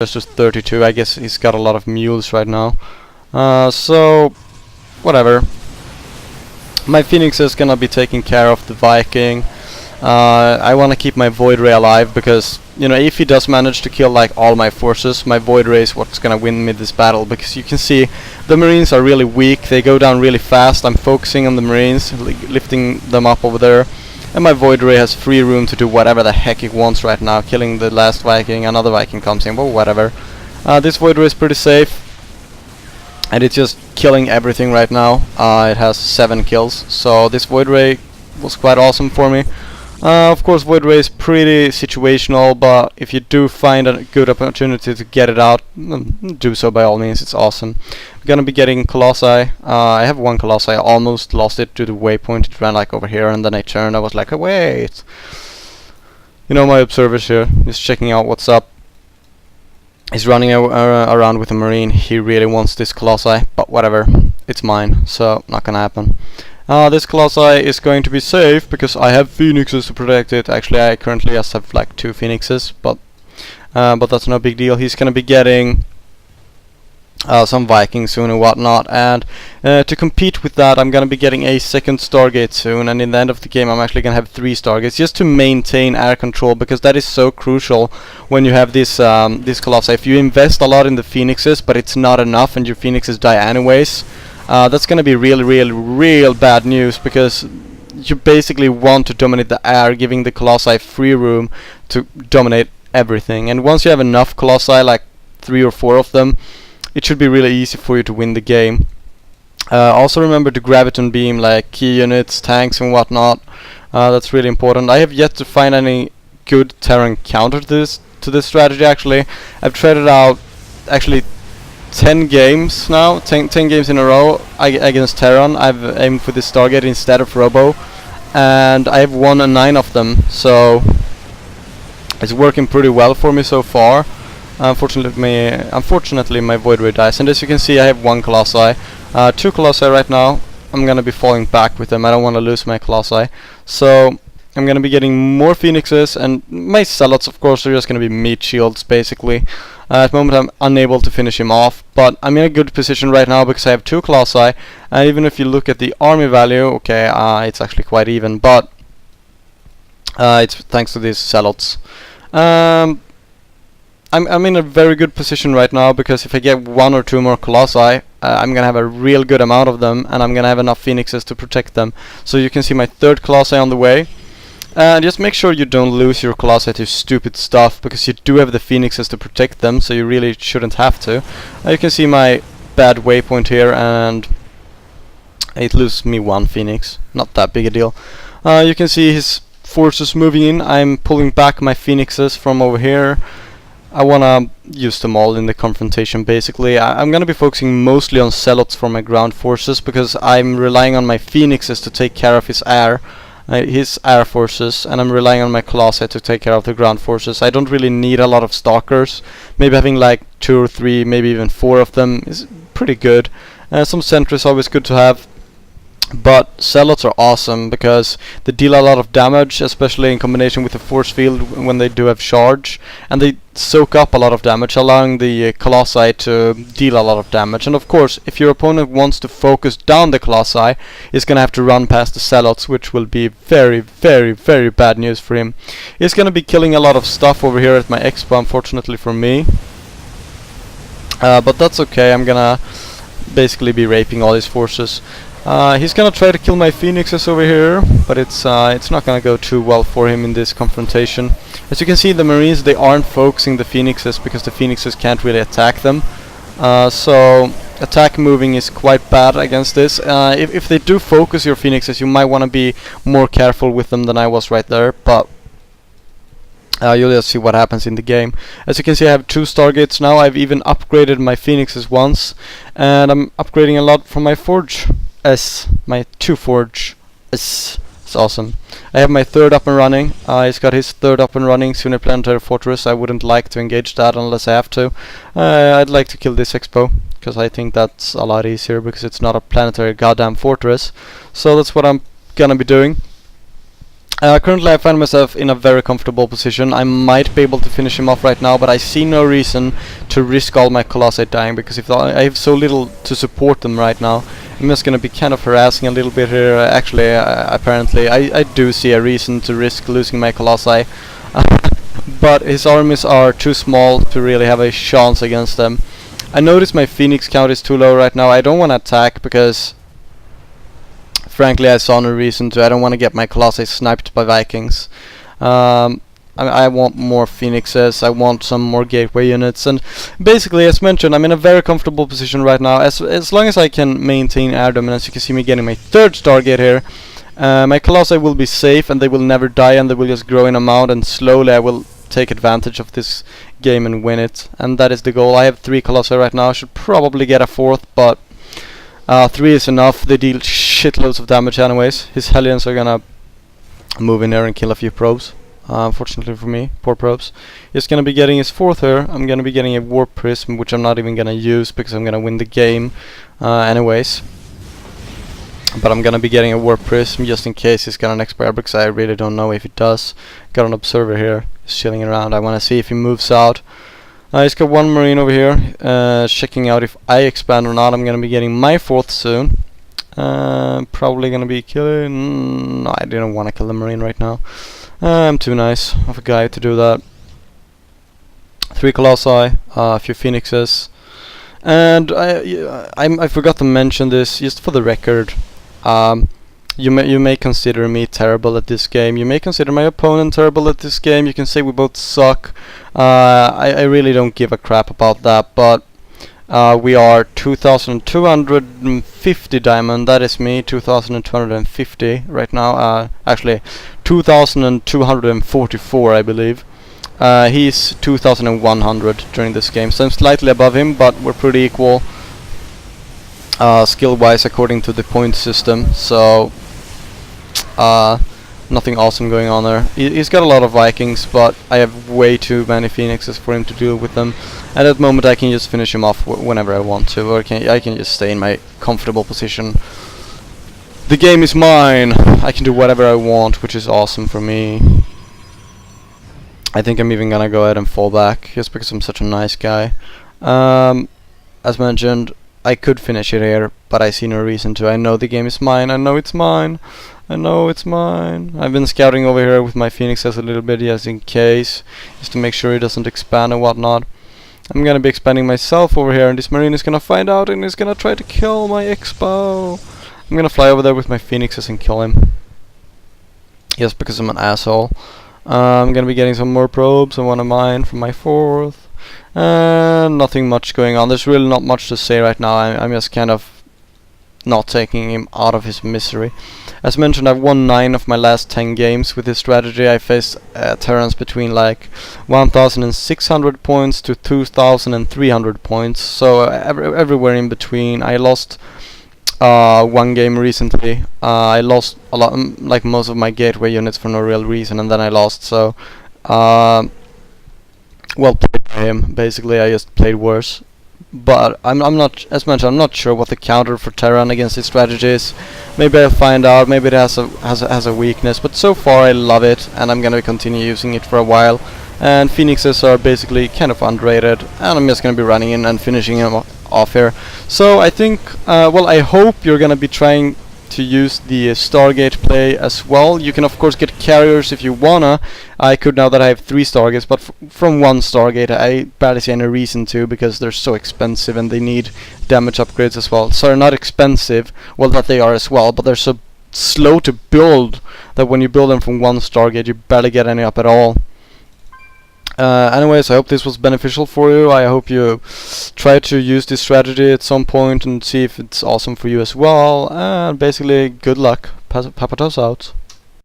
Just 32. I guess he's got a lot of mules right now. So whatever. My Phoenix is gonna be taking care of the Viking. I want to keep my Void Ray alive because, you know, if he does manage to kill like all my forces, my Void Ray is what's gonna win me this battle, because you can see the Marines are really weak. They go down really fast. I'm focusing on the Marines, lifting them up over there, and my Void Ray has free room to do whatever the heck it wants right now, killing the last Viking. Another Viking comes in, but whatever. This Void Ray is pretty safe, and it's just killing everything right now. It has 7 kills, so this Void Ray was quite awesome for me. Of course, Void Ray is pretty situational, but if you do find a good opportunity to get it out, do so by all means. It's awesome. I'm gonna be getting Colossi. I have 1 Colossi. I almost lost it to the waypoint. It ran like over here, and then I turned. I was like, oh, wait. You know, my observer's here, just checking out what's up. He's running around with a Marine. He really wants this Colossi, but whatever. It's mine, so not gonna happen. This Colossi is going to be safe because I have Phoenixes to protect it. Actually, I currently just have like 2 Phoenixes, but that's no big deal. He's gonna be getting some Vikings soon and whatnot, and to compete with that, I'm gonna be getting a 2nd Stargate soon, and in the end of the game I'm actually gonna have 3 Stargates, just to maintain air control, because that is so crucial when you have this Colossi. If you invest a lot in the Phoenixes but it's not enough and your Phoenixes die anyways, that's gonna be real bad news, because you basically want to dominate the air, giving the Colossi free room to dominate everything. And once you have enough Colossi, like 3 or 4 of them, it should be really easy for you to win the game. Also remember to graviton beam like key units, tanks and whatnot. That's really important. I have yet to find any good Terran counter to this strategy. Actually, I've tried it out actually 10 games now, 10 games in a row against Terran. I've aimed for this Stargate instead of Robo, and I have won 9 of them, so it's working pretty well for me so far. Unfortunately my Void Ray dies, and as you can see I have 1 Colossi, 2 Colossi right now. I'm gonna be falling back with them. I don't want to lose my Colossi, so I'm gonna be getting more Phoenixes, and my Zealots of course are just gonna be meat shields basically. At the moment I'm unable to finish him off, but I'm in a good position right now because I have 2 Colossi, and even if you look at the army value, okay, it's actually quite even, but it's thanks to these Zealots. I'm in a very good position right now, because if I get 1 or 2 more Colossi, I'm gonna have a real good amount of them, and I'm gonna have enough Phoenixes to protect them. So you can see my 3rd Colossi on the way. Just make sure you don't lose your Colossi to stupid stuff, because you do have the Phoenixes to protect them, so you really shouldn't have to. You can see my bad waypoint here, and it loses me 1 Phoenix. Not that big a deal. You can see his forces moving in. I'm pulling back my Phoenixes from over here. I wanna use them all in the confrontation basically. I'm gonna be focusing mostly on Zealots for my ground forces, because I'm relying on my Phoenixes to take care of his air forces, and I'm relying on my Colossi to take care of the ground forces. I don't really need a lot of Stalkers. Maybe having like 2 or 3, maybe even 4 of them is pretty good. Some sentries always good to have. But Zealots are awesome because they deal a lot of damage, especially in combination with the force field when they do have charge, and they soak up a lot of damage, allowing the Colossi to deal a lot of damage. And of course, if your opponent wants to focus down the Colossi, he's gonna have to run past the Zealots, which will be very bad news for him. He's gonna be killing a lot of stuff over here at my expo, unfortunately for me, but that's okay. I'm gonna basically be raping all his forces. He's gonna try to kill my Phoenixes over here, but it's not gonna go too well for him in this confrontation. As you can see, the Marines, they aren't focusing the Phoenixes because the Phoenixes can't really attack them. So attack moving is quite bad against this. If they do focus your Phoenixes, you might want to be more careful with them than I was right there, but you'll just see what happens in the game. As you can see, I have 2 Stargates now. I've even upgraded my Phoenixes once, and I'm upgrading a lot from my Forge S, my 2 Forge S. It's awesome. I have my 3rd up and running. He's got his 3rd up and running, Sooner Planetary Fortress. I wouldn't like to engage that unless I have to. I'd like to kill this Expo, because I think that's a lot easier, because it's not a planetary goddamn fortress. So that's what I'm gonna be doing. Currently I find myself in a very comfortable position. I might be able to finish him off right now, but I see no reason to risk all my Colossi dying, because if I have so little to support them right now, I'm just gonna be kind of harassing a little bit here. Actually, apparently I do see a reason to risk losing my Colossi. But his armies are too small to really have a chance against them. I notice my Phoenix count is too low right now. I don't want to attack because frankly I saw no reason to. I don't want to get my Colossi sniped by Vikings. I want more Phoenixes, I want some more gateway units, and basically, as mentioned, I'm in a very comfortable position right now. As long as I can maintain air dominance, you can see me getting my 3rd Stargate here. My Colossi will be safe and they will never die, and they will just grow in amount, and slowly I will take advantage of this game and win it. And that is the goal. I have 3 Colossi right now. I should probably get a 4th, but 3 is enough. They deal shitloads of damage anyways. His Hellions are gonna move in there and kill a few probes. Unfortunately for me, poor probes. He's gonna be getting his 4th here. I'm gonna be getting a Warp Prism, which I'm not even gonna use because I'm gonna win the game anyways. But I'm gonna be getting a Warp Prism just in case he's gonna expire, because I really don't know if it does. Got an Observer here, he's chilling around. I wanna see if he moves out. He's got 1 Marine over here, checking out if I expand or not. I'm gonna be getting my 4th soon. Probably gonna be killing... No, I didn't wanna kill the Marine right now. I'm too nice of a guy to do that. 3 Colossi, a few Phoenixes. And I forgot to mention this, just for the record. You may consider me terrible at this game. You may consider my opponent terrible at this game. You can say we both suck. I really don't give a crap about that. But we are 2,250 diamond. That is me, 2,250 right now. Actually, 2,244, I believe. He's 2,100 during this game, so I'm slightly above him, but we're pretty equal skill-wise according to the point system. So nothing awesome going on there. He's got a lot of Vikings, but I have way too many Phoenixes for him to deal with them. At that moment I can just finish him off whenever I want to, or I can just stay in my comfortable position. The game is mine. I can do whatever I want, which is awesome for me. I think I'm even gonna go ahead and fall back, just because I'm such a nice guy. As mentioned, I could finish it here, but I see no reason to. I know the game is mine. I know it's mine. I know it's mine. I've been scouting over here with my Phoenixes a little bit, just in case, just to make sure it doesn't expand and whatnot. I'm gonna be expanding myself over here, and this Marine is gonna find out and is gonna try to kill my Expo. I'm gonna fly over there with my Phoenixes and kill him. Just because I'm an asshole. I'm gonna be getting some more probes. I want to mine from my 4th. Nothing much going on. There's really not much to say right now. I'm just kind of not taking him out of his misery. As mentioned, I've won 9 of my last 10 games with this strategy. I faced Terrans between like 1,600 points to 2,300 points. So everywhere in between. I lost 1 game recently. I lost a lot, like most of my gateway units for no real reason, and then I lost. So, well played by him. Basically, I just played worse. But I'm not, as mentioned, I'm not sure what the counter for Terran against this strategy is. Maybe I'll find out. Maybe it has a weakness. But so far, I love it, and I'm gonna continue using it for a while. And Phoenixes are basically kind of underrated, and I'm just gonna be running in and finishing him off here. So I think, well, I hope you're gonna be trying to use the Stargate play as well. You can of course get carriers if you wanna. I could, now that I have 3 Stargates, but from 1 Stargate I barely see any reason to, because they're so expensive and they need damage upgrades as well. So they're not expensive, well, that they are as well, but they're so slow to build that when you build them from 1 Stargate you barely get any up at all. Anyways, I hope this was beneficial for you. I hope you try to use this strategy at some point and see if it's awesome for you as well. And basically, good luck. Papatos out.